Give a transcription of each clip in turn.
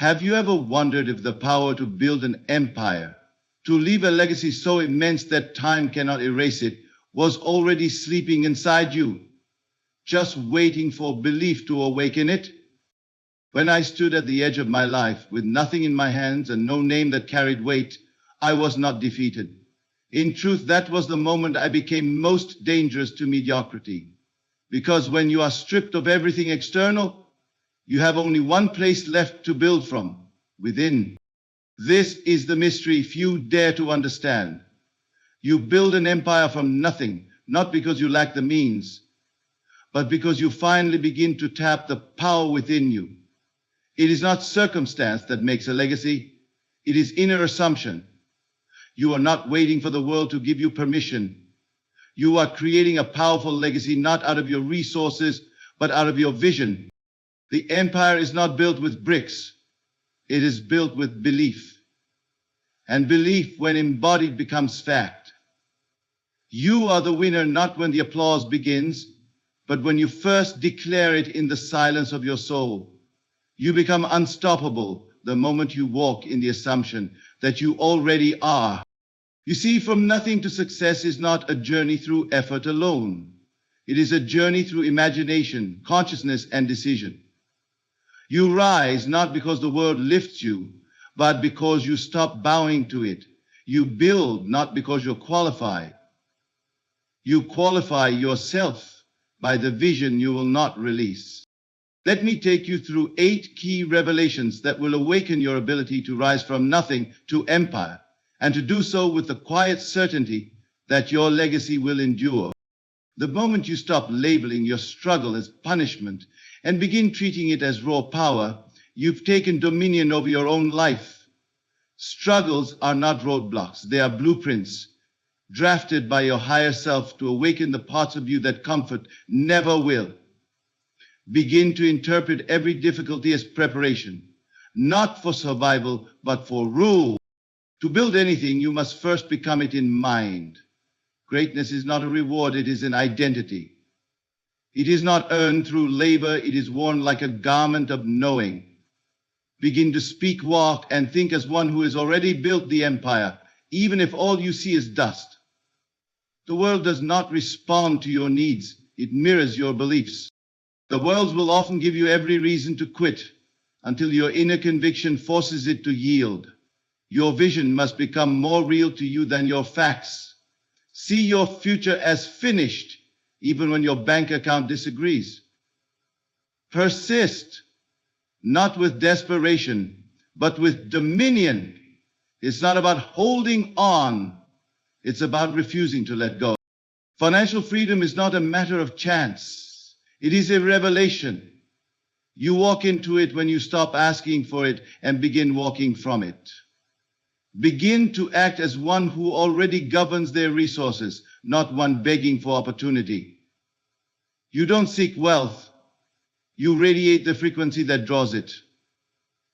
Have you ever wondered if the power to build an empire, to leave a legacy so immense that time cannot erase it, was already sleeping inside you, just waiting for belief to awaken it? When I stood at the edge of my life with nothing in my hands and no name that carried weight, I was not defeated. In truth, that was the moment I became most dangerous to mediocrity. Because when you are stripped of everything external, you have only one place left to build from, within. This is the mystery few dare to understand. You build an empire from nothing, not because you lack the means, but because you finally begin to tap the power within you. It is not circumstance that makes a legacy. It is inner assumption. You are not waiting for the world to give you permission. You are creating a powerful legacy not out of your resources, but out of your vision. The empire is not built with bricks. It is built with belief. And belief, when embodied, becomes fact. You are the winner not when the applause begins, but when you first declare it in the silence of your soul. You become unstoppable the moment you walk in the assumption that you already are. You see, from nothing to success is not a journey through effort alone. It is a journey through imagination, consciousness, and decision. You rise not because the world lifts you, but because you stop bowing to it. You build not because you're qualified. You qualify yourself by the vision you will not release. Let me take you through 8 key revelations that will awaken your ability to rise from nothing to empire, and to do so with the quiet certainty that your legacy will endure. The moment you stop labeling your struggle as punishment and begin treating it as raw power, you've taken dominion over your own life. Struggles are not roadblocks, they are blueprints, drafted by your higher self to awaken the parts of you that comfort never will. Begin to interpret every difficulty as preparation, not for survival, but for rule. To build anything, you must first become it in mind. Greatness is not a reward, it is an identity. It is not earned through labor, it is worn like a garment of knowing. Begin to speak, walk, and think as one who has already built the empire, even if all you see is dust. The world does not respond to your needs, it mirrors your beliefs. The world will often give you every reason to quit until your inner conviction forces it to yield. Your vision must become more real to you than your facts. See your future as finished, even when your bank account disagrees. Persist, not with desperation, but with dominion. It's not about holding on. It's about refusing to let go. Financial freedom is not a matter of chance. It is a revelation. You walk into it when you stop asking for it and begin walking from it. Begin to act as one who already governs their resources, not one begging for opportunity. You don't seek wealth. You radiate the frequency that draws it.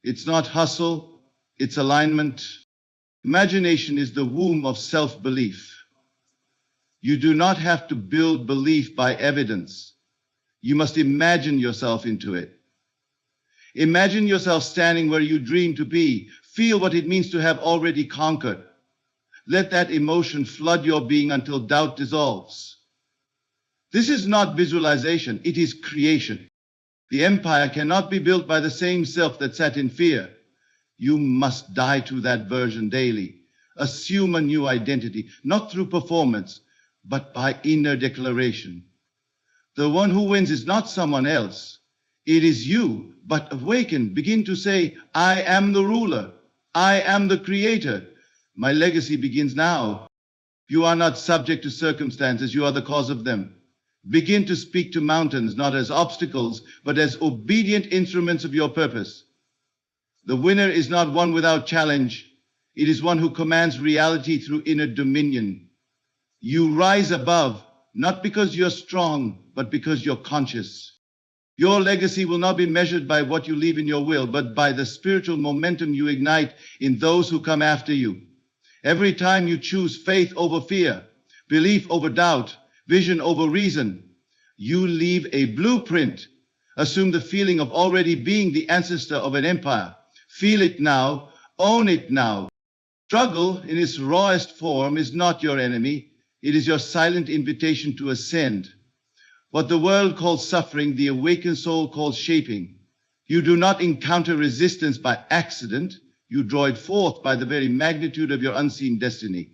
It's not hustle, it's alignment. Imagination is the womb of self-belief. You do not have to build belief by evidence. You must imagine yourself into it. Imagine yourself standing where you dream to be. Feel what it means to have already conquered. Let that emotion flood your being until doubt dissolves. This is not visualization, it is creation. The empire cannot be built by the same self that sat in fear. You must die to that version daily. Assume a new identity, not through performance, but by inner declaration. The one who wins is not someone else. It is you, but awaken. Begin to say, I am the ruler. I am the creator. My legacy begins now. You are not subject to circumstances. You are the cause of them. Begin to speak to mountains, not as obstacles, but as obedient instruments of your purpose. The winner is not one without challenge. It is one who commands reality through inner dominion. You rise above, not because you're strong, but because you're conscious. Your legacy will not be measured by what you leave in your will, but by the spiritual momentum you ignite in those who come after you. Every time you choose faith over fear, belief over doubt, vision over reason, you leave a blueprint. Assume the feeling of already being the ancestor of an empire. Feel it now, own it now. Struggle in its rawest form is not your enemy. It is your silent invitation to ascend. What the world calls suffering, the awakened soul calls shaping. You do not encounter resistance by accident. You draw it forth by the very magnitude of your unseen destiny.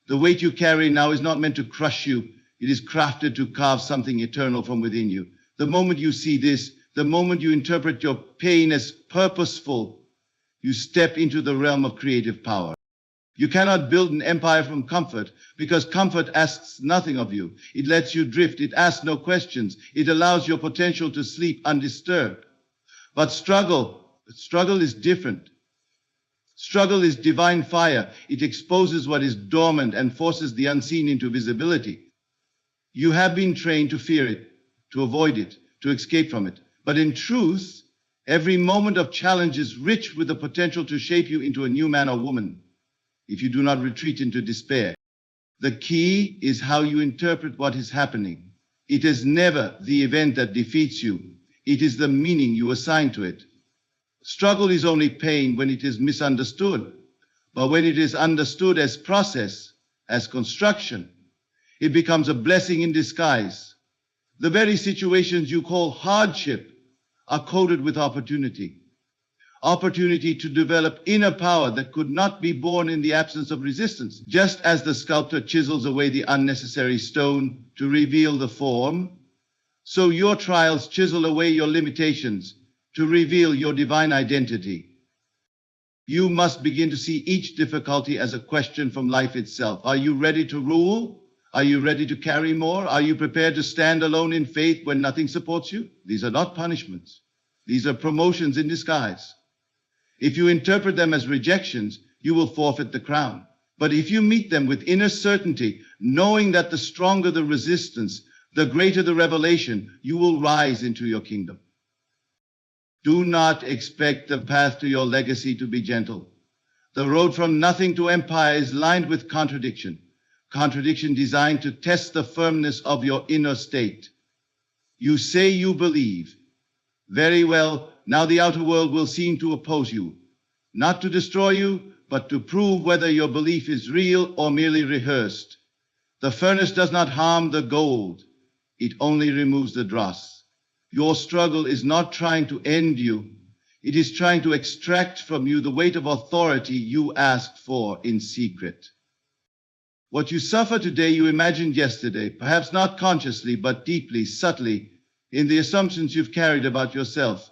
The weight you carry now is not meant to crush you. It is crafted to carve something eternal from within you. The moment you see this, the moment you interpret your pain as purposeful, you step into the realm of creative power. You cannot build an empire from comfort, because comfort asks nothing of you. It lets you drift. It asks no questions. It allows your potential to sleep undisturbed. But struggle is different. Struggle is divine fire. It exposes what is dormant and forces the unseen into visibility. You have been trained to fear it, to avoid it, to escape from it. But in truth, every moment of challenge is rich with the potential to shape you into a new man or woman, if you do not retreat into despair. The key is how you interpret what is happening. It is never the event that defeats you. It is the meaning you assign to it. Struggle is only pain when it is misunderstood. But when it is understood as process, as construction, it becomes a blessing in disguise. The very situations you call hardship are coated with opportunity. Opportunity to develop inner power that could not be born in the absence of resistance. Just as the sculptor chisels away the unnecessary stone to reveal the form, so your trials chisel away your limitations to reveal your divine identity. You must begin to see each difficulty as a question from life itself. Are you ready to rule? Are you ready to carry more? Are you prepared to stand alone in faith when nothing supports you? These are not punishments. These are promotions in disguise. If you interpret them as rejections, you will forfeit the crown. But if you meet them with inner certainty, knowing that the stronger the resistance, the greater the revelation, you will rise into your kingdom. Do not expect the path to your legacy to be gentle. The road from nothing to empire is lined with contradiction. Contradiction designed to test the firmness of your inner state. You say you believe. Very well, now the outer world will seem to oppose you. Not to destroy you, but to prove whether your belief is real or merely rehearsed. The furnace does not harm the gold. It only removes the dross. Your struggle is not trying to end you. It is trying to extract from you the weight of authority you asked for in secret. What you suffer today, you imagined yesterday, perhaps not consciously, but deeply, subtly, in the assumptions you've carried about yourself.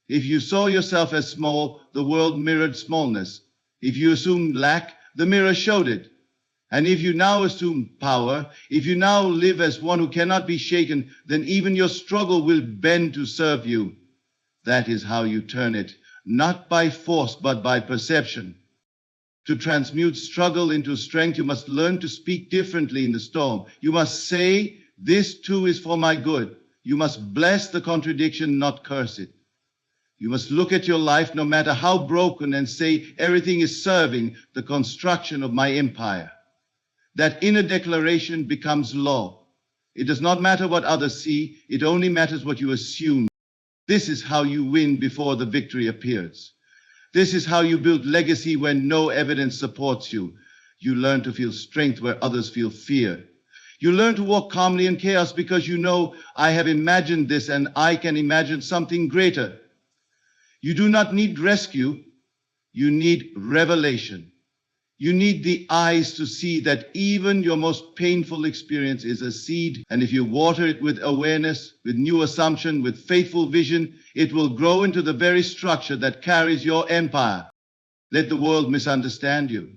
If you saw yourself as small, the world mirrored smallness. If you assumed lack, the mirror showed it. And if you now assume power, if you now live as one who cannot be shaken, then even your struggle will bend to serve you. That is how you turn it, not by force, but by perception. To transmute struggle into strength, you must learn to speak differently in the storm. You must say, this too is for my good. You must bless the contradiction, not curse it. You must look at your life, no matter how broken, and say, everything is serving the construction of my empire. That inner declaration becomes law. It does not matter what others see, it only matters what you assume. This is how you win before the victory appears. This is how you build legacy when no evidence supports you. You learn to feel strength where others feel fear. You learn to walk calmly in chaos because you know, I have imagined this and I can imagine something greater. You do not need rescue, you need revelation. You need the eyes to see that even your most painful experience is a seed, and if you water it with awareness, with new assumption, with faithful vision, it will grow into the very structure that carries your empire. Let the world misunderstand you.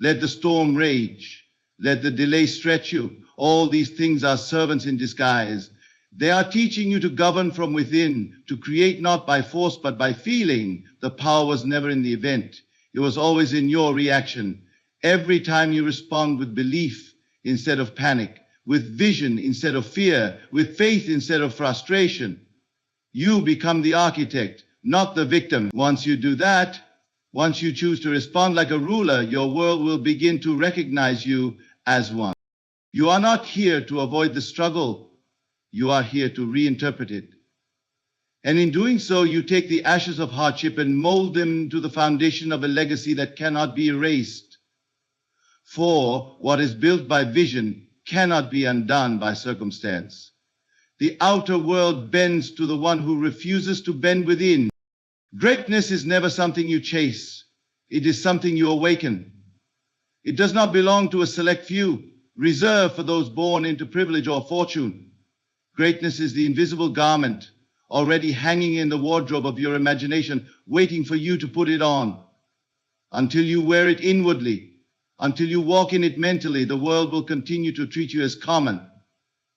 Let the storm rage. Let the delay stretch you. All these things are servants in disguise. They are teaching you to govern from within, to create not by force but by feeling. The power was never in the event. It was always in your reaction. Every time you respond with belief instead of panic, with vision instead of fear, with faith instead of frustration, you become the architect, not the victim. Once you do that, once you choose to respond like a ruler, your world will begin to recognize you as one. You are not here to avoid the struggle. You are here to reinterpret it. And in doing so, you take the ashes of hardship and mold them to the foundation of a legacy that cannot be erased. For what is built by vision cannot be undone by circumstance. The outer world bends to the one who refuses to bend within. Greatness is never something you chase. It is something you awaken. It does not belong to a select few, reserved for those born into privilege or fortune. Greatness is the invisible garment, already hanging in the wardrobe of your imagination, waiting for you to put it on. Until you wear it inwardly, until you walk in it mentally, the world will continue to treat you as common.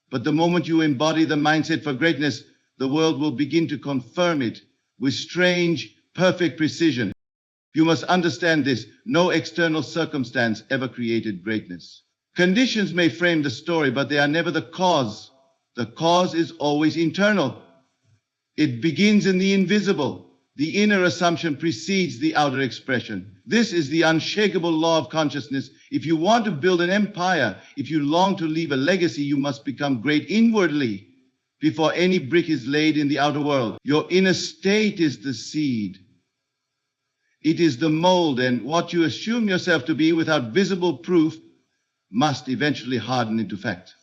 But the moment you embody the mindset for greatness, the world will begin to confirm it with strange, perfect precision. You must understand this. No external circumstance ever created greatness. Conditions may frame the story, but they are never the cause. The cause is always internal. It begins in the invisible. The inner assumption precedes the outer expression. This is the unshakable law of consciousness. If you want to build an empire, if you long to leave a legacy, you must become great inwardly before any brick is laid in the outer world. Your inner state is the seed. It is the mold, and what you assume yourself to be without visible proof must eventually harden into fact.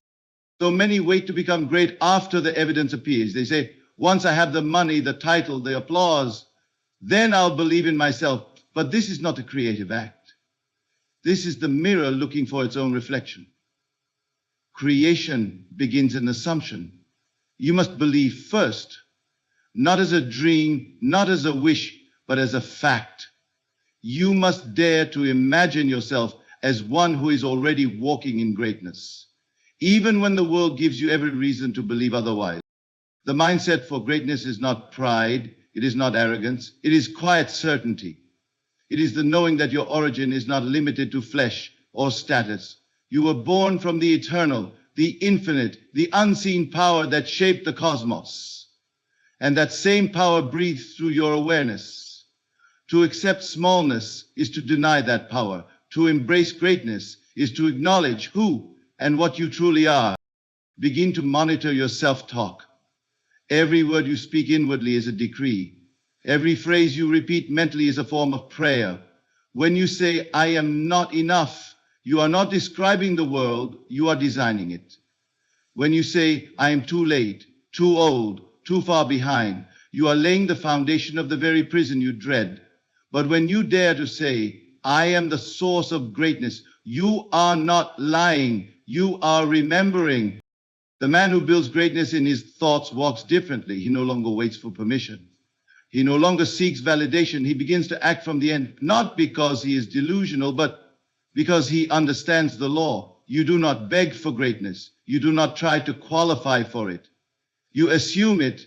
So many wait to become great after the evidence appears. They say, once I have the money, the title, the applause, then I'll believe in myself. But this is not a creative act. This is the mirror looking for its own reflection. Creation begins in assumption. You must believe first, not as a dream, not as a wish, but as a fact. You must dare to imagine yourself as one who is already walking in greatness, even when the world gives you every reason to believe otherwise. The mindset for greatness is not pride, it is not arrogance, it is quiet certainty. It is the knowing that your origin is not limited to flesh or status. You were born from the eternal, the infinite, the unseen power that shaped the cosmos. And that same power breathes through your awareness. To accept smallness is to deny that power. To embrace greatness is to acknowledge who and what you truly are. Begin to monitor your self-talk. Every word you speak inwardly is a decree. Every phrase you repeat mentally is a form of prayer. When you say, I am not enough, you are not describing the world, you are designing it. When you say, I am too late, too old, too far behind, you are laying the foundation of the very prison you dread. But when you dare to say, I am the source of greatness, you are not lying, you are remembering. The man who builds greatness in his thoughts walks differently. He no longer waits for permission. He no longer seeks validation. He begins to act from the end, not because he is delusional, but because he understands the law. You do not beg for greatness. You do not try to qualify for it. You assume it.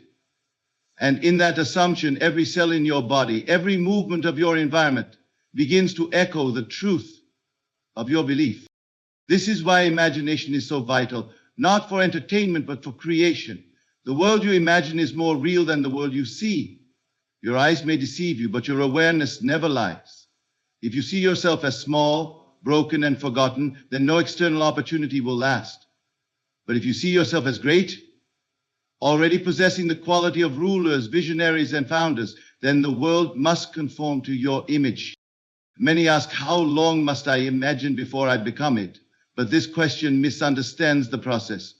And in that assumption, every cell in your body, every movement of your environment begins to echo the truth of your belief. This is why imagination is so vital, not for entertainment, but for creation. The world you imagine is more real than the world you see. Your eyes may deceive you, but your awareness never lies. If you see yourself as small, broken, and forgotten, then no external opportunity will last. But if you see yourself as great, already possessing the quality of rulers, visionaries, and founders, then the world must conform to your image. Many ask, how long must I imagine before I become it? But this question misunderstands the process.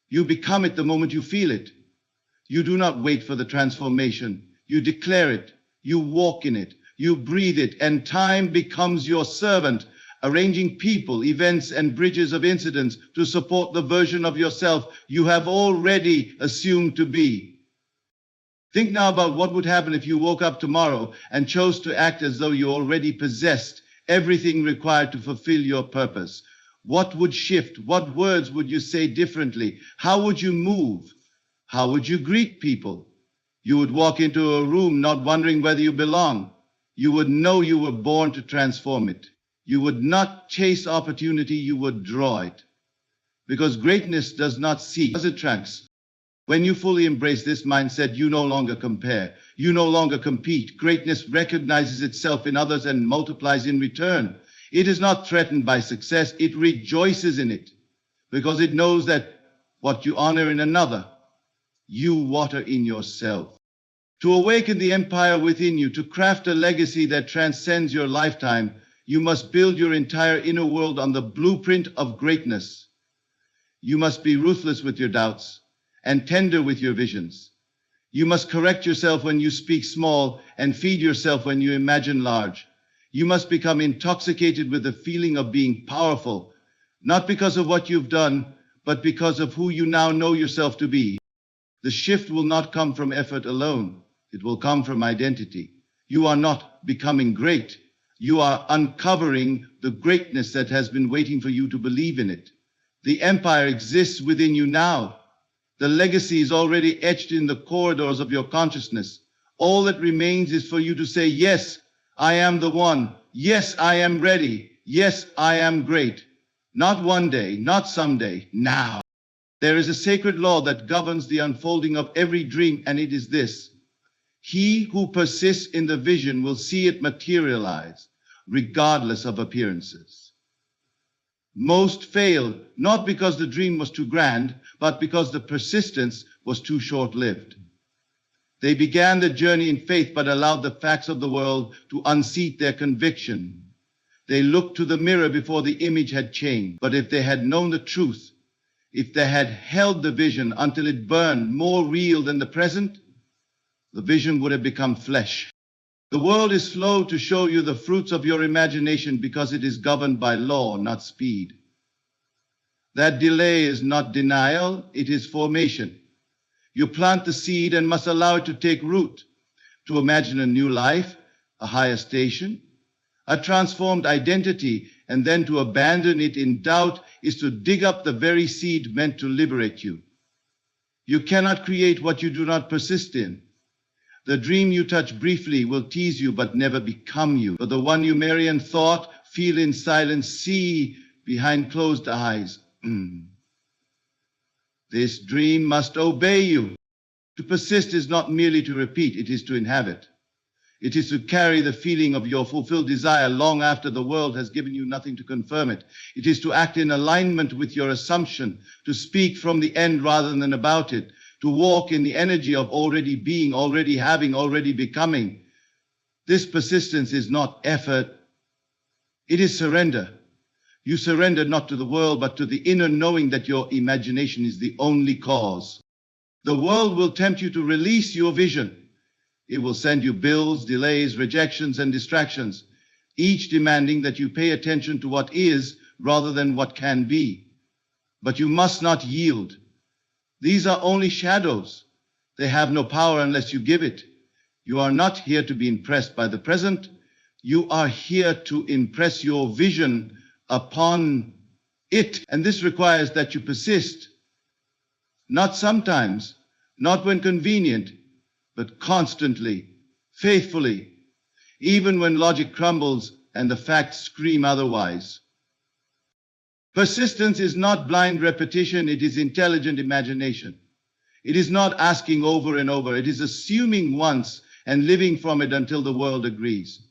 You become it the moment you feel it. You do not wait for the transformation. You declare it. You walk in it. You breathe it. And time becomes your servant, arranging people, events, and bridges of incidents to support the version of yourself you have already assumed to be. Think now about what would happen if you woke up tomorrow and chose to act as though you already possessed everything required to fulfill your purpose. What would shift? What words would you say differently? How would you move? How would you greet people? You would walk into a room not wondering whether you belong. You would know you were born to transform it. You would not chase opportunity, you would draw it. Because greatness does not seek, it attracts. When you fully embrace this mindset, you no longer compare. You no longer compete. Greatness recognizes itself in others and multiplies in return. It is not threatened by success. It rejoices in it because it knows that what you honor in another, you water in yourself. To awaken the empire within you, to craft a legacy that transcends your lifetime, you must build your entire inner world on the blueprint of greatness. You must be ruthless with your doubts and tender with your visions. You must correct yourself when you speak small and feed yourself when you imagine large. You must become intoxicated with the feeling of being powerful, not because of what you've done, but because of who you now know yourself to be. The shift will not come from effort alone. It will come from identity. You are not becoming great. You are uncovering the greatness that has been waiting for you to believe in it. The empire exists within you now. The legacy is already etched in the corridors of your consciousness. All that remains is for you to say, yes, I am the one. Yes, I am ready. Yes, I am great. Not one day, not someday, now. There is a sacred law that governs the unfolding of every dream, and it is this. He who persists in the vision will see it materialize, regardless of appearances. Most fail, not because the dream was too grand, but because the persistence was too short-lived. They began the journey in faith, but allowed the facts of the world to unseat their conviction. They looked to the mirror before the image had changed. But if they had known the truth, if they had held the vision until it burned more real than the present, the vision would have become flesh. The world is slow to show you the fruits of your imagination because it is governed by law, not speed. That delay is not denial, it is formation. You plant the seed and must allow it to take root. To imagine a new life, a higher station, a transformed identity, and then to abandon it in doubt is to dig up the very seed meant to liberate you. You cannot create what you do not persist in. The dream you touch briefly will tease you but never become you. But the one you marry in thought, feel in silence, see behind closed eyes. This dream must obey you. To persist is not merely to repeat, it is to inhabit. It is to carry the feeling of your fulfilled desire long after the world has given you nothing to confirm it. It is to act in alignment with your assumption, to speak from the end rather than about it, to walk in the energy of already being, already having, already becoming. This persistence is not effort. It is surrender. You surrender not to the world, but to the inner knowing that your imagination is the only cause. The world will tempt you to release your vision. It will send you bills, delays, rejections, and distractions, each demanding that you pay attention to what is rather than what can be. But you must not yield. These are only shadows. They have no power unless you give it. You are not here to be impressed by the present. You are here to impress your vision upon it. And this requires that you persist. Not sometimes, not when convenient, but constantly, faithfully, even when logic crumbles and the facts scream otherwise. Persistence is not blind repetition, it is intelligent imagination. It is not asking over and over, it is assuming once and living from it until the world agrees.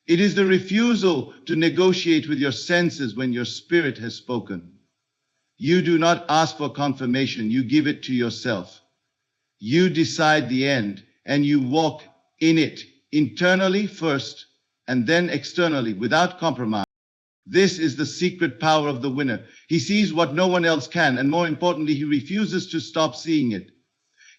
It is the refusal to negotiate with your senses when your spirit has spoken. You do not ask for confirmation, you give it to yourself. You decide the end and you walk in it, internally first and then externally, without compromise. This is the secret power of the winner. He sees what no one else can, and more importantly, he refuses to stop seeing it.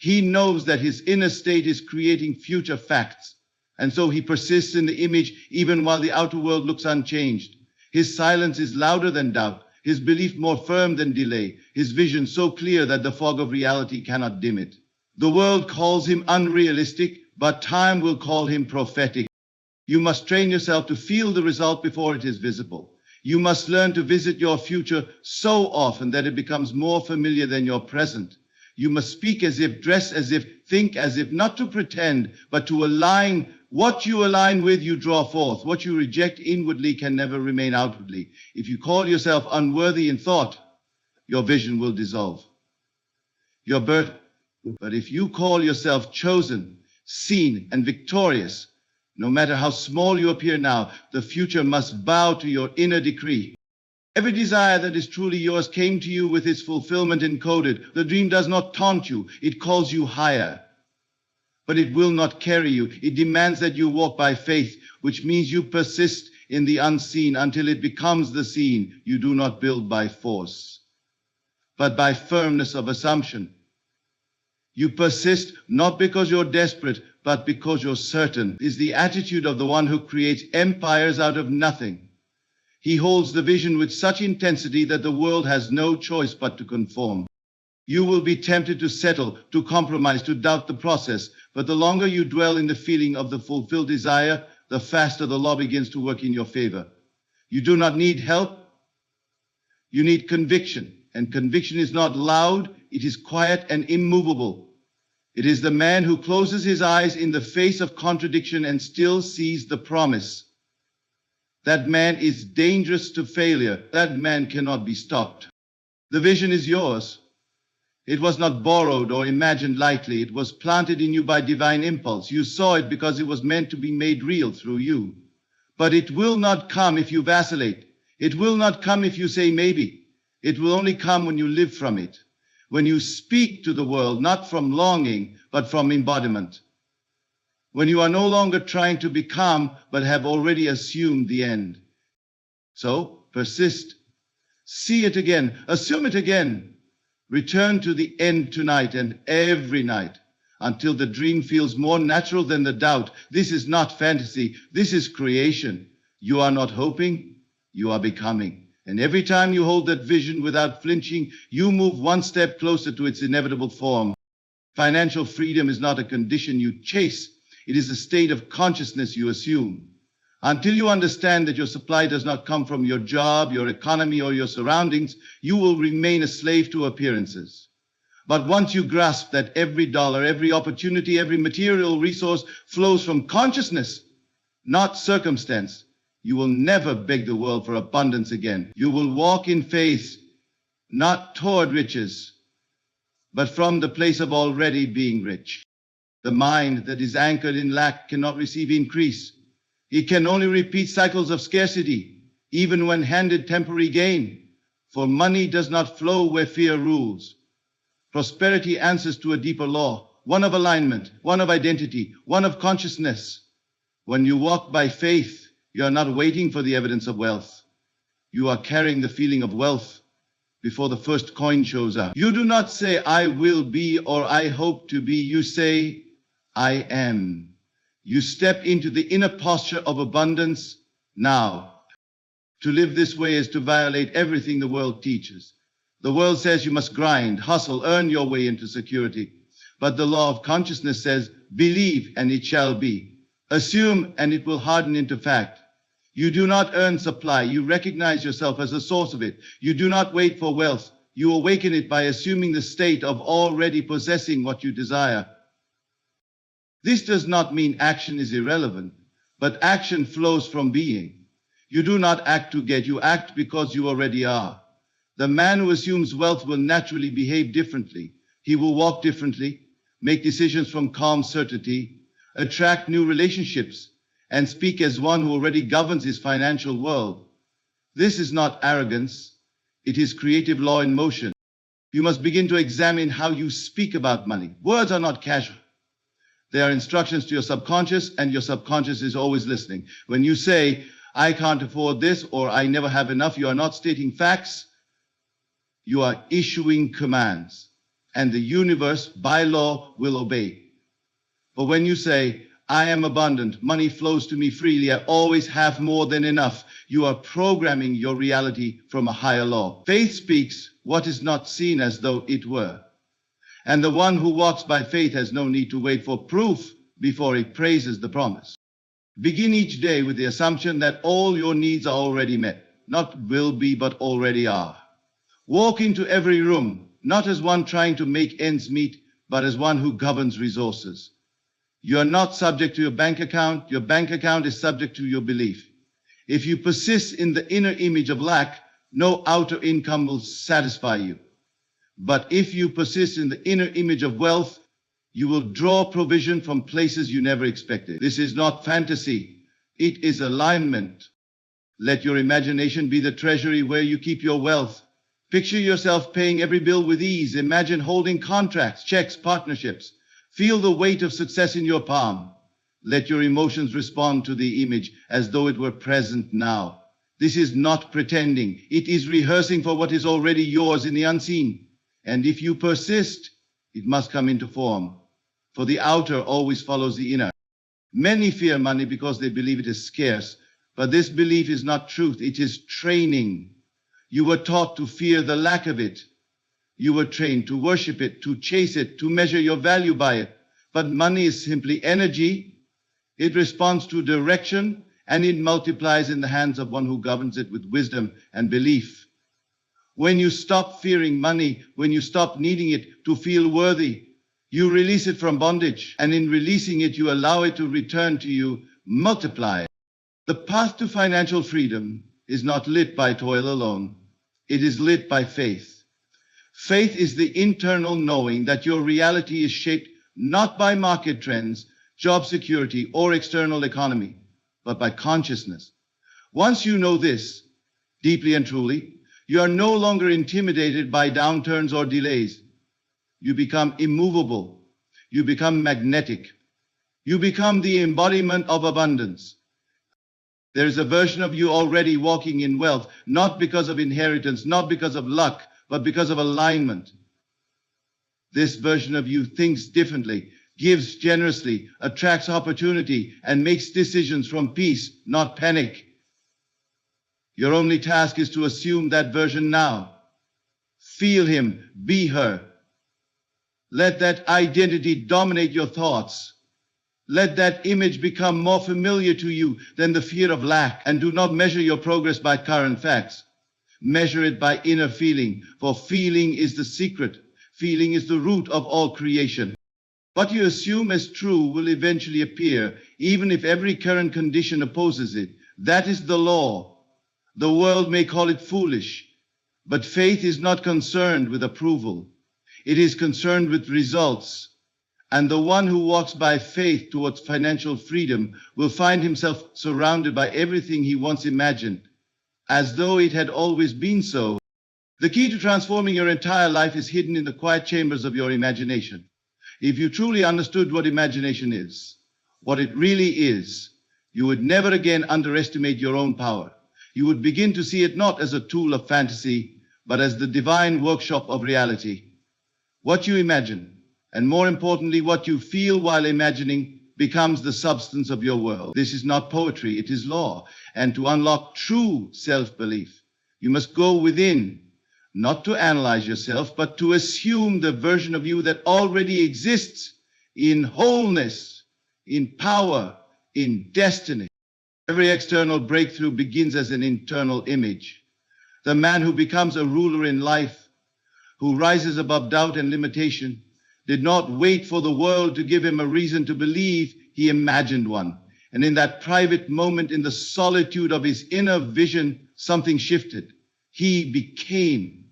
He knows that his inner state is creating future facts, and so he persists in the image even while the outer world looks unchanged. His silence is louder than doubt, his belief more firm than delay, his vision so clear that the fog of reality cannot dim it. The world calls him unrealistic, but time will call him prophetic. You must train yourself to feel the result before it is visible. You must learn to visit your future so often that it becomes more familiar than your present. You must speak as if, dress as if, think as if, not to pretend, but to align. What you align with, you draw forth. What you reject inwardly can never remain outwardly. If you call yourself unworthy in thought, your vision will dissolve. But if you call yourself chosen, seen, and victorious, no matter how small you appear now, the future must bow to your inner decree. Every desire that is truly yours came to you with its fulfillment encoded. The dream does not taunt you, it calls you higher. but it will not carry you. It demands that you walk by faith, which means you persist in the unseen until it becomes the seen. You do not build by force, but by firmness of assumption. You persist not because you're desperate, but because you're certain. Is the attitude of the one who creates empires out of nothing. He holds the vision with such intensity that the world has no choice but to conform. You will be tempted to settle, to compromise, to doubt the process, but the longer you dwell in the feeling of the fulfilled desire, the faster the law begins to work in your favor. You do not need help. You need conviction. And conviction is not loud, it is quiet and immovable. It is the man who closes his eyes in the face of contradiction and still sees the promise. That man is dangerous to failure. That man cannot be stopped. The vision is yours. It was not borrowed or imagined lightly. It was planted in you by divine impulse. You saw it because it was meant to be made real through you. But it will not come if you vacillate. It will not come if you say maybe. It will only come when you live from it. When you speak to the world, not from longing, but from embodiment. When you are no longer trying to become, but have already assumed the end. So, persist. See it again. Assume it again. Return to the end tonight and every night until the dream feels more natural than the doubt. This is not fantasy. This is creation. You are not hoping. You are becoming. And every time you hold that vision without flinching, you move one step closer to its inevitable form. Financial freedom is not a condition you chase. It is a state of consciousness you assume. Until you understand that your supply does not come from your job, your economy, or your surroundings, you will remain a slave to appearances. But once you grasp that every dollar, every opportunity, every material resource flows from consciousness, not circumstance, you will never beg the world for abundance again. You will walk in faith, not toward riches, but from the place of already being rich. The mind that is anchored in lack cannot receive increase. It can only repeat cycles of scarcity, even when handed temporary gain. For money does not flow where fear rules. Prosperity answers to a deeper law, one of alignment, one of identity, one of consciousness. When you walk by faith, you are not waiting for the evidence of wealth. You are carrying the feeling of wealth before the first coin shows up. You do not say, I will be or I hope to be. You say, I am. You step into the inner posture of abundance now. To live this way is to violate everything the world teaches. The world says you must grind, hustle, earn your way into security. But the law of consciousness says, believe and it shall be. Assume and it will harden into fact. You do not earn supply. You recognize yourself as the source of it. You do not wait for wealth. You awaken it by assuming the state of already possessing what you desire. This does not mean action is irrelevant, but action flows from being. You do not act to get, you act because you already are. The man who assumes wealth will naturally behave differently. He will walk differently, make decisions from calm certainty, attract new relationships, and speak as one who already governs his financial world. This is not arrogance. It is creative law in motion. You must begin to examine how you speak about money. Words are not casual. They are instructions to your subconscious, and your subconscious is always listening. When you say, I can't afford this, or I never have enough, you are not stating facts. You are issuing commands. And the universe, by law, will obey. But when you say, I am abundant, money flows to me freely, I always have more than enough, you are programming your reality from a higher law. Faith speaks what is not seen as though it were. And the one who walks by faith has no need to wait for proof before he praises the promise. Begin each day with the assumption that all your needs are already met, not will be, but already are. Walk into every room, not as one trying to make ends meet, but as one who governs resources. You are not subject to your bank account is subject to your belief. If you persist in the inner image of lack, no outer income will satisfy you. But if you persist in the inner image of wealth, you will draw provision from places you never expected. This is not fantasy. It is alignment. Let your imagination be the treasury where you keep your wealth. Picture yourself paying every bill with ease. Imagine holding contracts, checks, partnerships. Feel the weight of success in your palm. Let your emotions respond to the image as though it were present now. This is not pretending. It is rehearsing for what is already yours in the unseen. And if you persist, it must come into form. For the outer always follows the inner. Many fear money because they believe it is scarce. But this belief is not truth. It is training. You were taught to fear the lack of it. You were trained to worship it, to chase it, to measure your value by it. But money is simply energy. It responds to direction, and it multiplies in the hands of one who governs it with wisdom and belief. When you stop fearing money, when you stop needing it to feel worthy, you release it from bondage. And in releasing it, you allow it to return to you, multiply. The path to financial freedom is not lit by toil alone. It is lit by faith. Faith is the internal knowing that your reality is shaped not by market trends, job security, or external economy, but by consciousness. Once you know this, deeply and truly, you are no longer intimidated by downturns or delays. You become immovable. You become magnetic. You become the embodiment of abundance. There is a version of you already walking in wealth, not because of inheritance, not because of luck, but because of alignment. This version of you thinks differently, gives generously, attracts opportunity, and makes decisions from peace, not panic. Your only task is to assume that version now. Feel him, be her. Let that identity dominate your thoughts. Let that image become more familiar to you than the fear of lack, and do not measure your progress by current facts. Measure it by inner feeling, for feeling is the secret. Feeling is the root of all creation. What you assume as true will eventually appear, even if every current condition opposes it. That is the law. The world may call it foolish, but faith is not concerned with approval. It is concerned with results. And the one who walks by faith towards financial freedom will find himself surrounded by everything he once imagined, as though it had always been so. The key to transforming your entire life is hidden in the quiet chambers of your imagination. If you truly understood what imagination is, what it really is, you would never again underestimate your own power. You would begin to see it not as a tool of fantasy, but as the divine workshop of reality. What you imagine, and more importantly, what you feel while imagining, becomes the substance of your world. This is not poetry, it is law. And to unlock true self-belief, you must go within, not to analyze yourself, but to assume the version of you that already exists in wholeness, in power, in destiny. Every external breakthrough begins as an internal image. The man who becomes a ruler in life, who rises above doubt and limitation, did not wait for the world to give him a reason to believe. He imagined one. And in that private moment, in the solitude of his inner vision, something shifted. He became.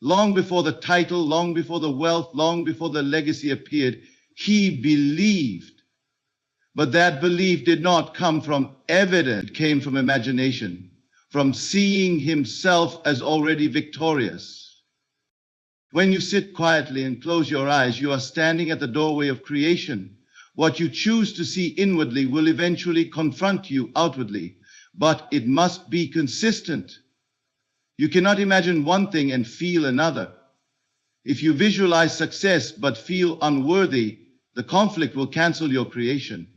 Long before the title, long before the wealth, long before the legacy appeared, he believed. But that belief did not come from evidence. It came from imagination, from seeing himself as already victorious. When you sit quietly and close your eyes, you are standing at the doorway of creation. What you choose to see inwardly will eventually confront you outwardly, but it must be consistent. You cannot imagine one thing and feel another. If you visualize success but feel unworthy, the conflict will cancel your creation.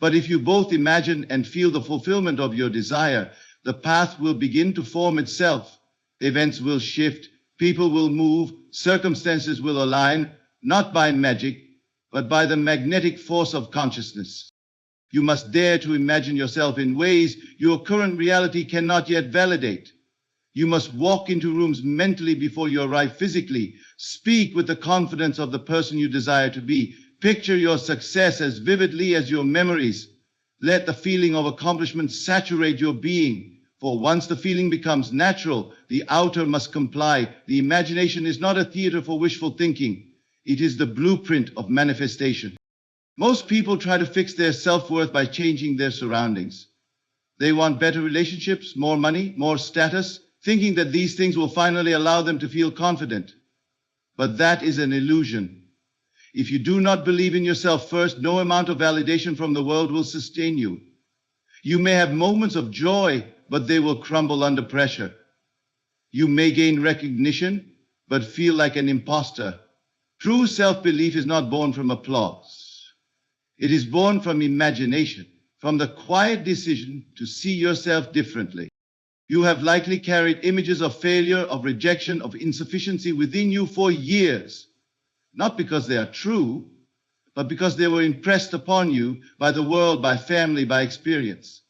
But if you both imagine and feel the fulfillment of your desire, the path will begin to form itself. Events will shift. People will move, circumstances will align, not by magic, but by the magnetic force of consciousness. You must dare to imagine yourself in ways your current reality cannot yet validate. You must walk into rooms mentally before you arrive physically. Speak with the confidence of the person you desire to be. Picture your success as vividly as your memories. Let the feeling of accomplishment saturate your being. For once the feeling becomes natural, the outer must comply. The imagination is not a theater for wishful thinking. It is the blueprint of manifestation. Most people try to fix their self-worth by changing their surroundings. They want better relationships, more money, more status, thinking that these things will finally allow them to feel confident. But that is an illusion. If you do not believe in yourself first, no amount of validation from the world will sustain you. You may have moments of joy, but they will crumble under pressure. You may gain recognition, but feel like an imposter. True self-belief is not born from applause. It is born from imagination, from the quiet decision to see yourself differently. You have likely carried images of failure, of rejection, of insufficiency within you for years, not because they are true, but because they were impressed upon you by the world, by family, by experience.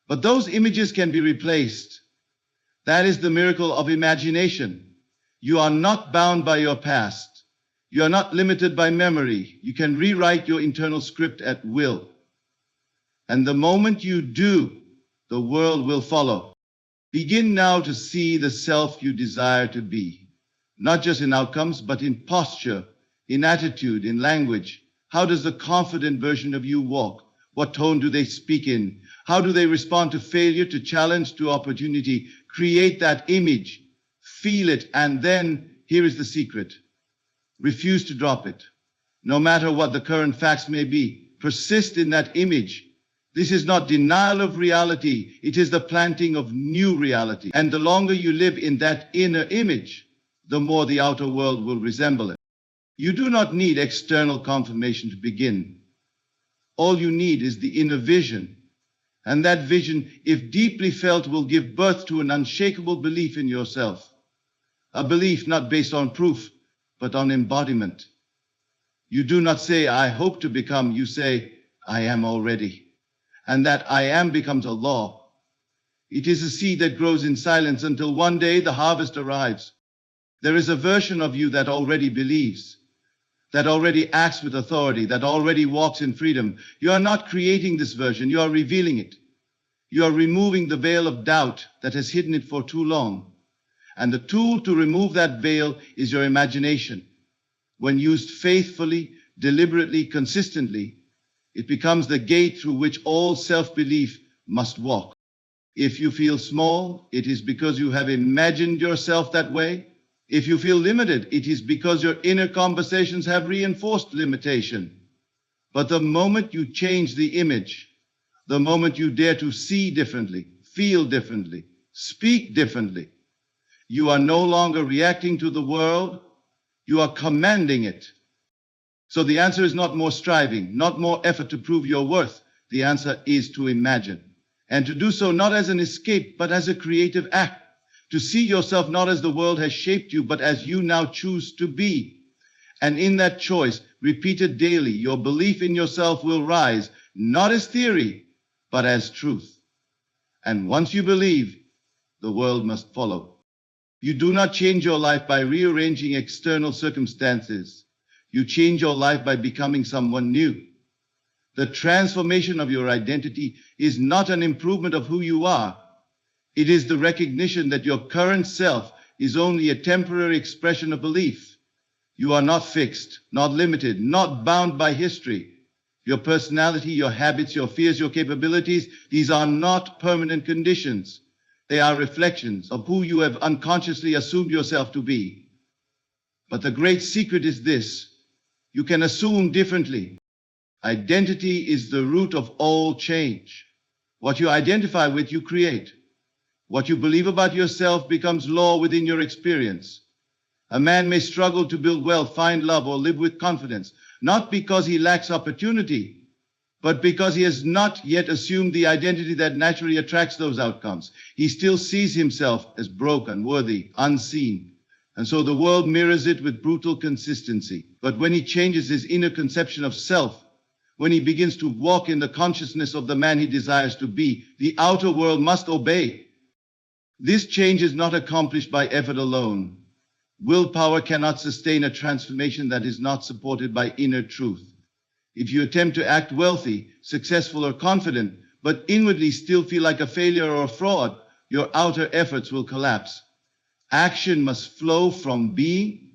But those images can be replaced. That is the miracle of imagination. You are not bound by your past. You are not limited by memory. You can rewrite your internal script at will. And the moment you do, the world will follow. Begin now to see the self you desire to be, not just in outcomes, but in posture, in attitude, in language. How does the confident version of you walk? What tone do they speak in? How do they respond to failure, to challenge, to opportunity? Create that image, feel it, and then here is the secret. Refuse to drop it. No matter what the current facts may be, persist in that image. This is not denial of reality. It is the planting of new reality. And the longer you live in that inner image, the more the outer world will resemble it. You do not need external confirmation to begin. All you need is the inner vision. And that vision, if deeply felt, will give birth to an unshakable belief in yourself. A belief not based on proof, but on embodiment. You do not say, I hope to become. You say, I am already. And that I am becomes a law. It is a seed that grows in silence until one day the harvest arrives. There is a version of you that already believes, that already acts with authority, that already walks in freedom. You are not creating this version, you are revealing it. You are removing the veil of doubt that has hidden it for too long. And the tool to remove that veil is your imagination. When used faithfully, deliberately, consistently, it becomes the gate through which all self-belief must walk. If you feel small, it is because you have imagined yourself that way. If you feel limited, it is because your inner conversations have reinforced limitation. But the moment you change the image, the moment you dare to see differently, feel differently, speak differently, you are no longer reacting to the world, you are commanding it. So the answer is not more striving, not more effort to prove your worth. The answer is to imagine. And to do so not as an escape, but as a creative act. To see yourself not as the world has shaped you, but as you now choose to be. And in that choice, repeated daily, your belief in yourself will rise, not as theory, but as truth. And once you believe, the world must follow. You do not change your life by rearranging external circumstances. You change your life by becoming someone new. The transformation of your identity is not an improvement of who you are. It is the recognition that your current self is only a temporary expression of belief. You are not fixed, not limited, not bound by history. Your personality, your habits, your fears, your capabilities, these are not permanent conditions. They are reflections of who you have unconsciously assumed yourself to be. But the great secret is this: you can assume differently. Identity is the root of all change. What you identify with, you create. What you believe about yourself becomes law within your experience. A man may struggle to build wealth, find love, or live with confidence, not because he lacks opportunity, but because he has not yet assumed the identity that naturally attracts those outcomes. He still sees himself as broke, unworthy, unseen. And so the world mirrors it with brutal consistency. But when he changes his inner conception of self, when he begins to walk in the consciousness of the man he desires to be, the outer world must obey. This change is not accomplished by effort alone. Willpower cannot sustain a transformation that is not supported by inner truth. If you attempt to act wealthy, successful, or confident, but inwardly still feel like a failure or a fraud, your outer efforts will collapse. Action must flow from being,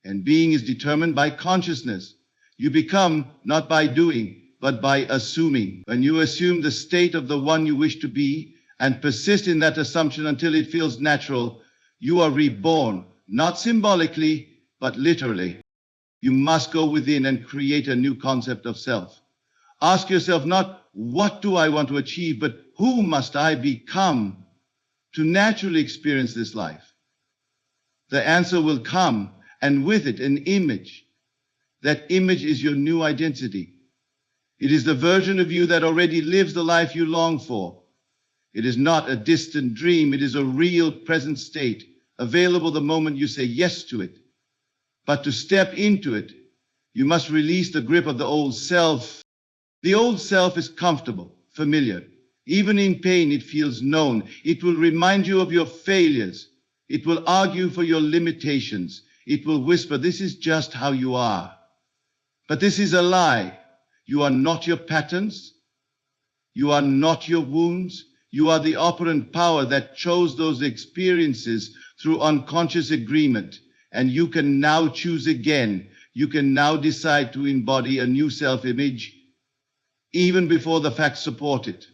and being is determined by consciousness. You become not by doing, but by assuming. When you assume the state of the one you wish to be and persist in that assumption until it feels natural, you are reborn, not symbolically, but literally. You must go within and create a new concept of self. Ask yourself not, what do I want to achieve, but who must I become to naturally experience this life? The answer will come, and with it an image. That image is your new identity. It is the version of you that already lives the life you long for. It is not a distant dream. It is a real present state, available the moment you say yes to it. But to step into it, you must release the grip of the old self. The old self is comfortable, familiar. Even in pain, it feels known. It will remind you of your failures. It will argue for your limitations. It will whisper, this is just how you are. But this is a lie. You are not your patterns. You are not your wounds. You are the operant power that chose those experiences through unconscious agreement. And you can now choose again. You can now decide to embody a new self-image, even before the facts support it.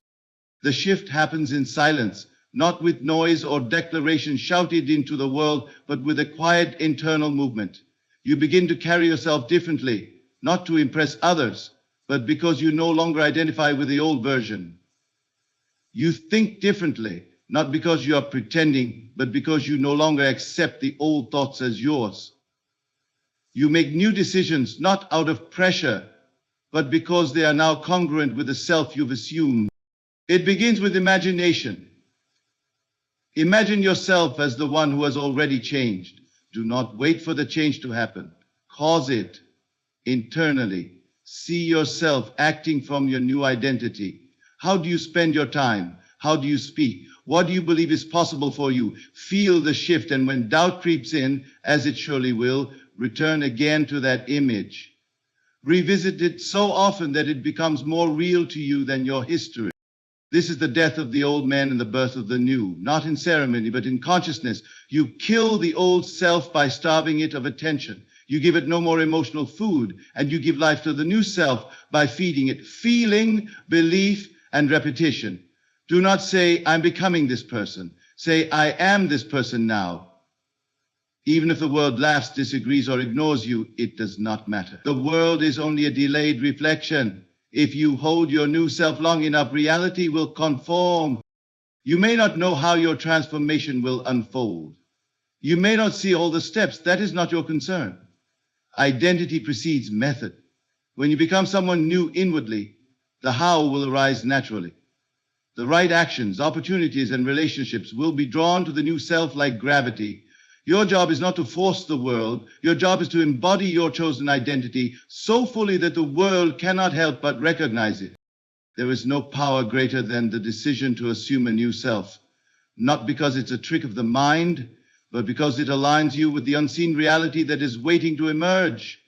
The shift happens in silence, not with noise or declaration shouted into the world, but with a quiet internal movement. You begin to carry yourself differently, not to impress others, but because you no longer identify with the old version. You think differently, not because you are pretending, but because you no longer accept the old thoughts as yours. You make new decisions, not out of pressure, but because they are now congruent with the self you've assumed. It begins with imagination. Imagine yourself as the one who has already changed. Do not wait for the change to happen. Cause it internally. See yourself acting from your new identity. How do you spend your time? How do you speak? What do you believe is possible for you? Feel the shift, and when doubt creeps in, as it surely will, return again to that image. Revisit it so often that it becomes more real to you than your history. This is the death of the old man and the birth of the new, not in ceremony, but in consciousness. You kill the old self by starving it of attention. You give it no more emotional food, and you give life to the new self by feeding it feeling, belief, and repetition. Do not say, I'm becoming this person. Say, I am this person now. Even if the world laughs, disagrees, or ignores you, it does not matter. The world is only a delayed reflection. If you hold your new self long enough, reality will conform. You may not know how your transformation will unfold. You may not see all the steps. That is not your concern. Identity precedes method. When you become someone new inwardly, the how will arise naturally. The right actions, opportunities, and relationships will be drawn to the new self like gravity. Your job is not to force the world. Your job is to embody your chosen identity so fully that the world cannot help but recognize it. There is no power greater than the decision to assume a new self, not because it's a trick of the mind, but because it aligns you with the unseen reality that is waiting to emerge.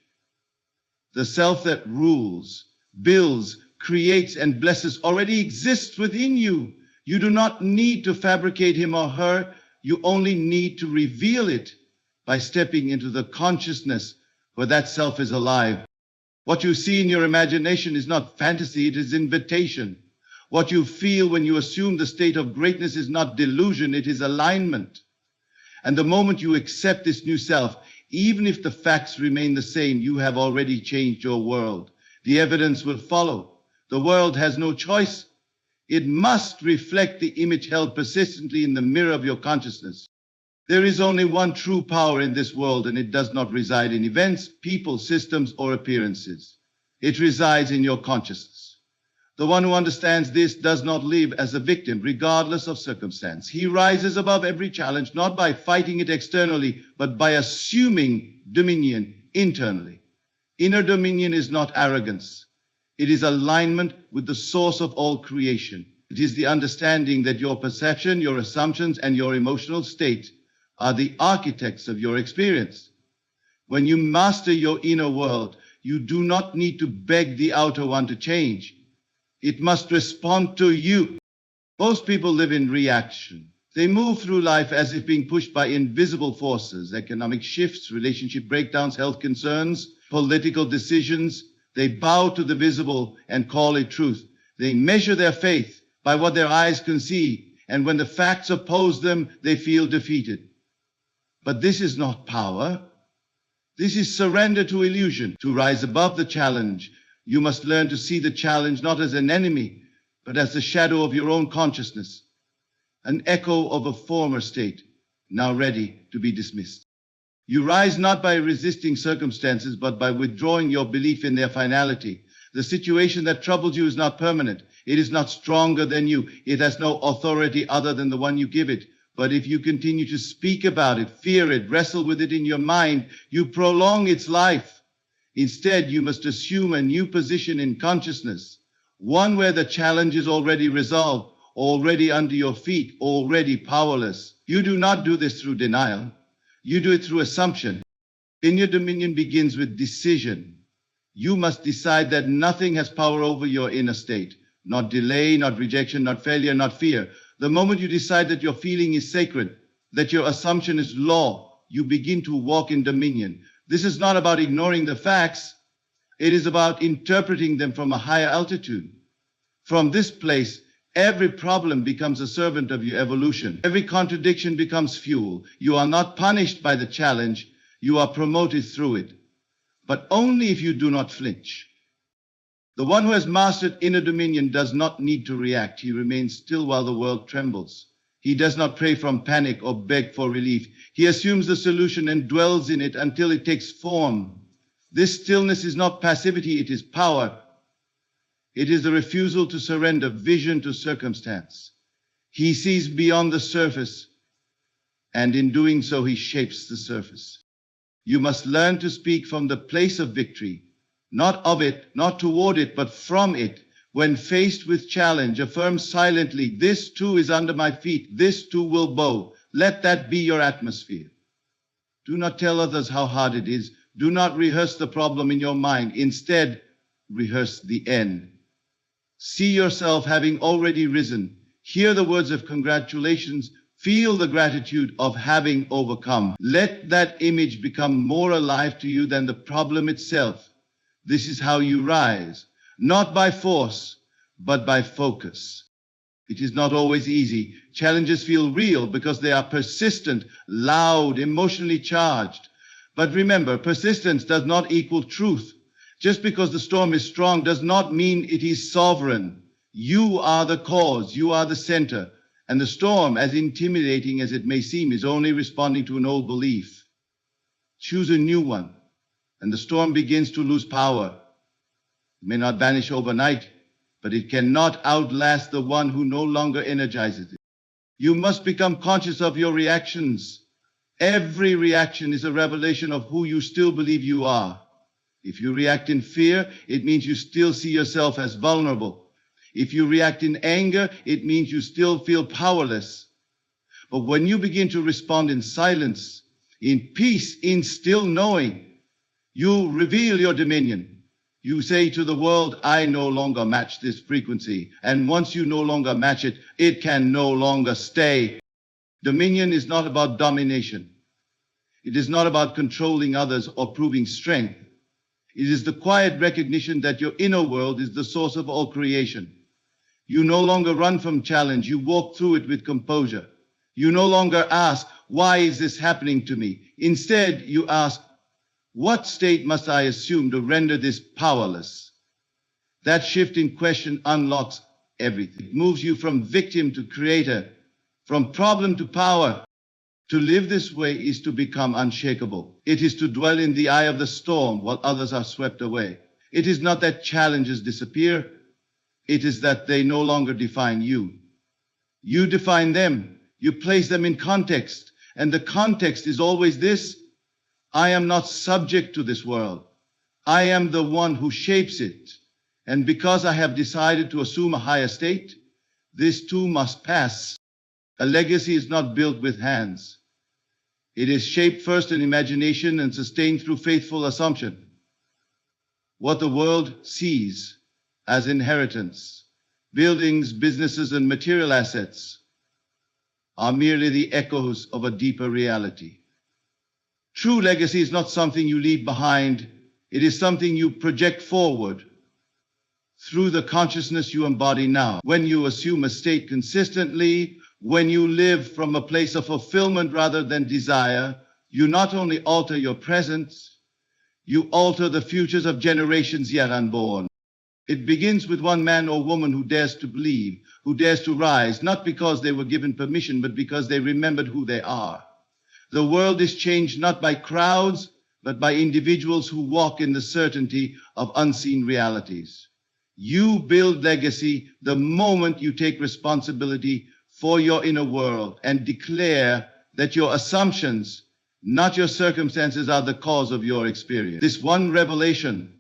The self that rules, builds, creates, and blesses already exists within you. You do not need to fabricate him or her. You only need to reveal it by stepping into the consciousness where that self is alive. What you see in your imagination is not fantasy, it is invitation. What you feel when you assume the state of greatness is not delusion, it is alignment. And the moment you accept this new self, even if the facts remain the same, you have already changed your world. The evidence will follow. The world has no choice. It must reflect the image held persistently in the mirror of your consciousness. There is only one true power in this world, and it does not reside in events, people, systems, or appearances. It resides in your consciousness. The one who understands this does not live as a victim, regardless of circumstance. He rises above every challenge, not by fighting it externally, but by assuming dominion internally. Inner dominion is not arrogance. It is alignment with the source of all creation. It is the understanding that your perception, your assumptions, and your emotional state are the architects of your experience. When you master your inner world, you do not need to beg the outer one to change. It must respond to you. Most people live in reaction. They move through life as if being pushed by invisible forces, economic shifts, relationship breakdowns, health concerns, political decisions. They bow to the visible and call it truth. They measure their faith by what their eyes can see, and when the facts oppose them, they feel defeated. But this is not power. This is surrender to illusion. To rise above the challenge, you must learn to see the challenge not as an enemy, but as the shadow of your own consciousness, an echo of a former state, now ready to be dismissed. You rise not by resisting circumstances, but by withdrawing your belief in their finality. The situation that troubles you is not permanent. It is not stronger than you. It has no authority other than the one you give it. But if you continue to speak about it, fear it, wrestle with it in your mind, you prolong its life. Instead, you must assume a new position in consciousness, one where the challenge is already resolved, already under your feet, already powerless. You do not do this through denial. You do it through assumption. Inner dominion begins with decision. You must decide that nothing has power over your inner state. Not delay, not rejection, not failure, not fear. The moment you decide that your feeling is sacred, that your assumption is law, you begin to walk in dominion. This is not about ignoring the facts. It is about interpreting them from a higher altitude. From this place, every problem becomes a servant of your evolution. Every contradiction becomes fuel. You are not punished by the challenge. You are promoted through it. But only if you do not flinch. The one who has mastered inner dominion does not need to react. He remains still while the world trembles. He does not pray from panic or beg for relief. He assumes the solution and dwells in it until it takes form. This stillness is not passivity, it is power. It is the refusal to surrender vision to circumstance. He sees beyond the surface, and in doing so, he shapes the surface. You must learn to speak from the place of victory, not of it, not toward it, but from it. When faced with challenge, affirm silently, this too is under my feet, this too will bow. Let that be your atmosphere. Do not tell others how hard it is. Do not rehearse the problem in your mind. Instead, rehearse the end. See yourself having already risen. Hear the words of congratulations. Feel the gratitude of having overcome. Let that image become more alive to you than the problem itself. This is how you rise, not by force, but by focus. It is not always easy. Challenges feel real because they are persistent, loud, emotionally charged. But remember, persistence does not equal truth. Just because the storm is strong does not mean it is sovereign. You are the cause, you are the center, and the storm, as intimidating as it may seem, is only responding to an old belief. Choose a new one, and the storm begins to lose power. It may not vanish overnight, but it cannot outlast the one who no longer energizes it. You must become conscious of your reactions. Every reaction is a revelation of who you still believe you are. If you react in fear, it means you still see yourself as vulnerable. If you react in anger, it means you still feel powerless. But when you begin to respond in silence, in peace, in still knowing, you reveal your dominion. You say to the world, I no longer match this frequency. And once you no longer match it, it can no longer stay. Dominion is not about domination. It is not about controlling others or proving strength. It is the quiet recognition that your inner world is the source of all creation. You no longer run from challenge. You walk through it with composure. You no longer ask, why is this happening to me? Instead, you ask, what state must I assume to render this powerless? That shift in question unlocks everything. It moves you from victim to creator, from problem to power. To live this way is to become unshakable. It is to dwell in the eye of the storm while others are swept away. It is not that challenges disappear. It is that they no longer define you. You define them. You place them in context. And the context is always this: I am not subject to this world. I am the one who shapes it. And because I have decided to assume a higher state, this too must pass. A legacy is not built with hands. It is shaped first in imagination and sustained through faithful assumption. What the world sees as inheritance, buildings, businesses, and material assets, are merely the echoes of a deeper reality. True legacy is not something you leave behind. It is something you project forward through the consciousness you embody now. When you assume a state consistently, when you live from a place of fulfillment rather than desire, you not only alter your present, You alter the futures of generations yet unborn. It begins with one man or woman who dares to believe, who dares to rise, not because they were given permission, but because they remembered who they are. The world is changed not by crowds, but by individuals who walk in the certainty of unseen realities. You build legacy the moment you take responsibility for your inner world and declare that your assumptions, not your circumstances, are the cause of your experience. This one revelation,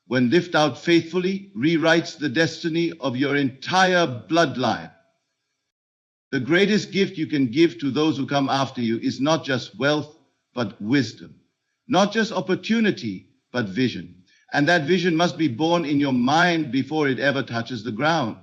when lived out faithfully, rewrites the destiny of your entire bloodline. The greatest gift you can give to those who come after you is not just wealth, but wisdom. Not just opportunity, but vision. And that vision must be born in your mind before it ever touches the ground.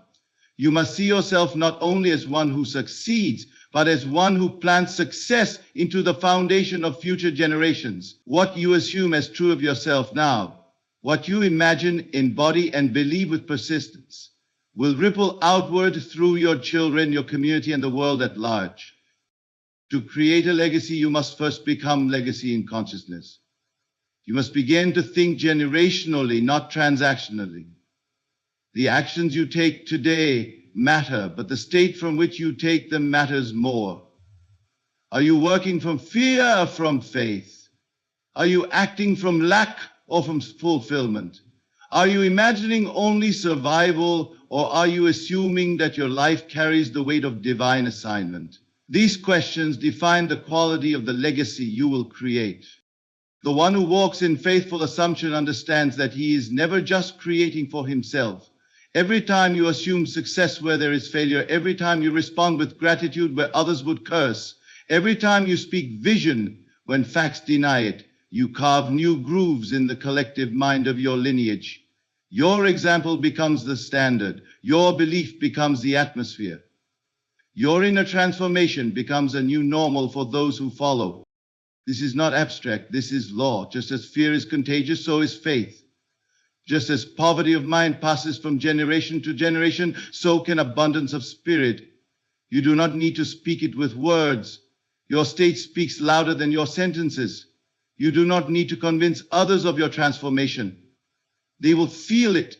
You must see yourself not only as one who succeeds, but as one who plants success into the foundation of future generations. What you assume as true of yourself now, what you imagine, embody, and believe with persistence, will ripple outward through your children, your community, and the world at large. To create a legacy, you must first become legacy in consciousness. You must begin to think generationally, not transactionally. The actions you take today matter, but the state from which you take them matters more. Are you working from fear or from faith? Are you acting from lack or from fulfillment? Are you imagining only survival, or are you assuming that your life carries the weight of divine assignment? These questions define the quality of the legacy you will create. The one who walks in faithful assumption understands that he is never just creating for himself. Every time you assume success where there is failure, every time you respond with gratitude where others would curse, every time you speak vision when facts deny it, you carve new grooves in the collective mind of your lineage. Your example becomes the standard. Your belief becomes the atmosphere. Your inner transformation becomes a new normal for those who follow. This is not abstract, this is law. Just as fear is contagious, so is faith. Just as poverty of mind passes from generation to generation, so can abundance of spirit. You do not need to speak it with words. Your state speaks louder than your sentences. You do not need to convince others of your transformation. They will feel it,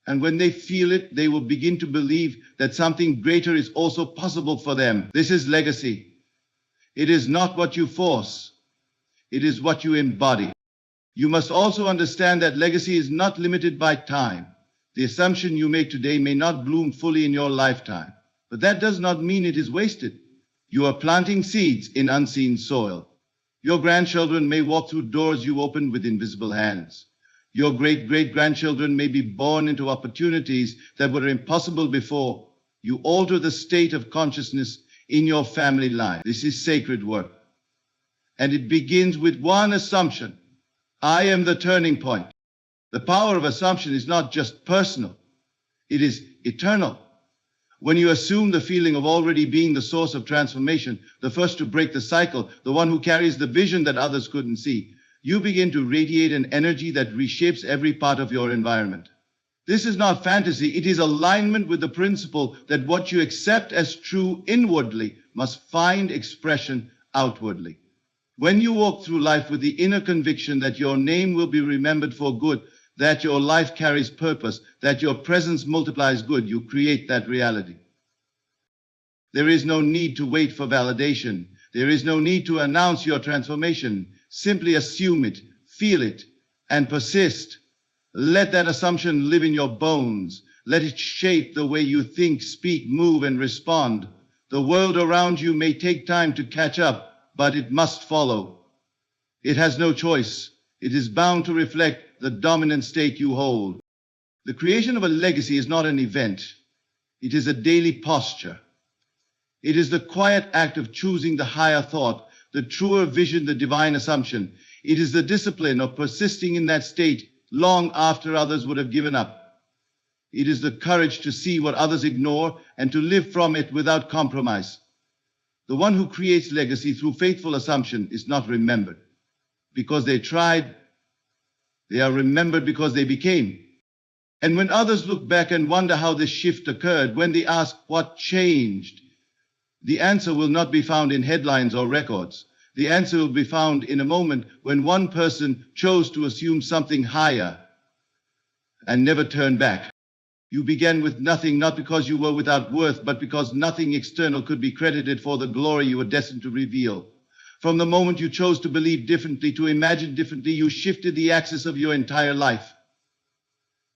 and when they feel it, they will begin to believe that something greater is also possible for them. This is legacy. It is not what you force. It is what you embody. You must also understand that legacy is not limited by time. The assumption you make today may not bloom fully in your lifetime, but that does not mean it is wasted. You are planting seeds in unseen soil. Your grandchildren may walk through doors you opened with invisible hands. Your great-great-grandchildren may be born into opportunities that were impossible before. You alter the state of consciousness in your family line. This is sacred work. And it begins with one assumption. I am the turning point. The power of assumption is not just personal. It is eternal. When you assume the feeling of already being the source of transformation, the first to break the cycle, the one who carries the vision that others couldn't see, you begin to radiate an energy that reshapes every part of your environment. This is not fantasy. It is alignment with the principle that what you accept as true inwardly must find expression outwardly. When you walk through life with the inner conviction that your name will be remembered for good, that your life carries purpose, that your presence multiplies good, you create that reality. There is no need to wait for validation. There is no need to announce your transformation. Simply assume it, feel it, and persist. Let that assumption live in your bones. Let it shape the way you think, speak, move, and respond. The world around you may take time to catch up, but it must follow. It has no choice. It is bound to reflect the dominant state you hold. The creation of a legacy is not an event. It is a daily posture. It is the quiet act of choosing the higher thought, the truer vision, the divine assumption. It is the discipline of persisting in that state long after others would have given up. It is the courage to see what others ignore and to live from it without compromise. The one who creates legacy through faithful assumption is not remembered because they tried. They are remembered because they became. And when others look back and wonder how this shift occurred, when they ask what changed, the answer will not be found in headlines or records. The answer will be found in a moment when one person chose to assume something higher and never turn back. You began with nothing, not because you were without worth, but because nothing external could be credited for the glory you were destined to reveal. From the moment you chose to believe differently, to imagine differently, you shifted the axis of your entire life.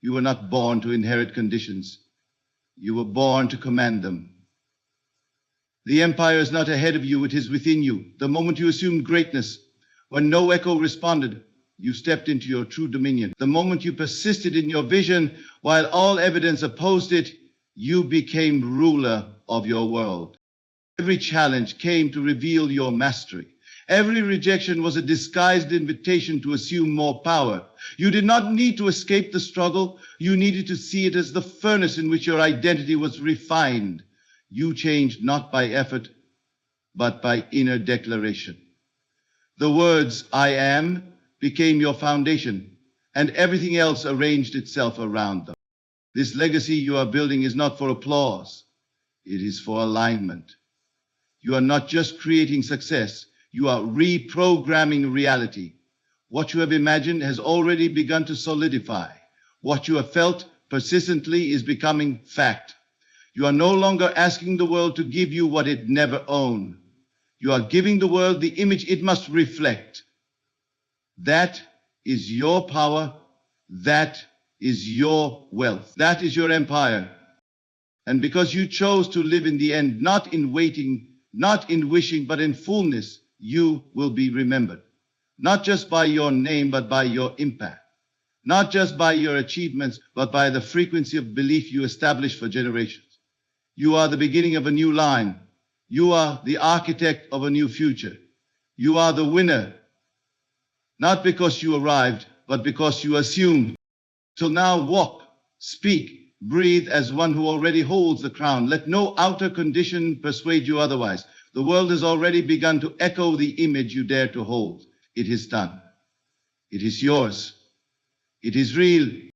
You were not born to inherit conditions. You were born to command them. The empire is not ahead of you, it is within you. The moment you assumed greatness, when no echo responded, you stepped into your true dominion. The moment you persisted in your vision, while all evidence opposed it, you became ruler of your world. Every challenge came to reveal your mastery. Every rejection was a disguised invitation to assume more power. You did not need to escape the struggle. You needed to see it as the furnace in which your identity was refined. You changed not by effort, but by inner declaration. The words, "I am," became your foundation, and everything else arranged itself around them. This legacy you are building is not for applause. It is for alignment. You are not just creating success. You are reprogramming reality. What you have imagined has already begun to solidify. What you have felt persistently is becoming fact. You are no longer asking the world to give you what it never owned. You are giving the world the image it must reflect. That is your power. That is your wealth. That is your empire. And because you chose to live in the end, not in waiting, not in wishing, but in fullness, you will be remembered. Not just by your name, but by your impact. Not just by your achievements, but by the frequency of belief you established for generations. You are the beginning of a new line. You are the architect of a new future. You are the winner. Not because you arrived, but because you assumed. So now walk, speak, breathe as one who already holds the crown. Let no outer condition persuade you otherwise. The world has already begun to echo the image you dare to hold. It is done. It is yours. It is real.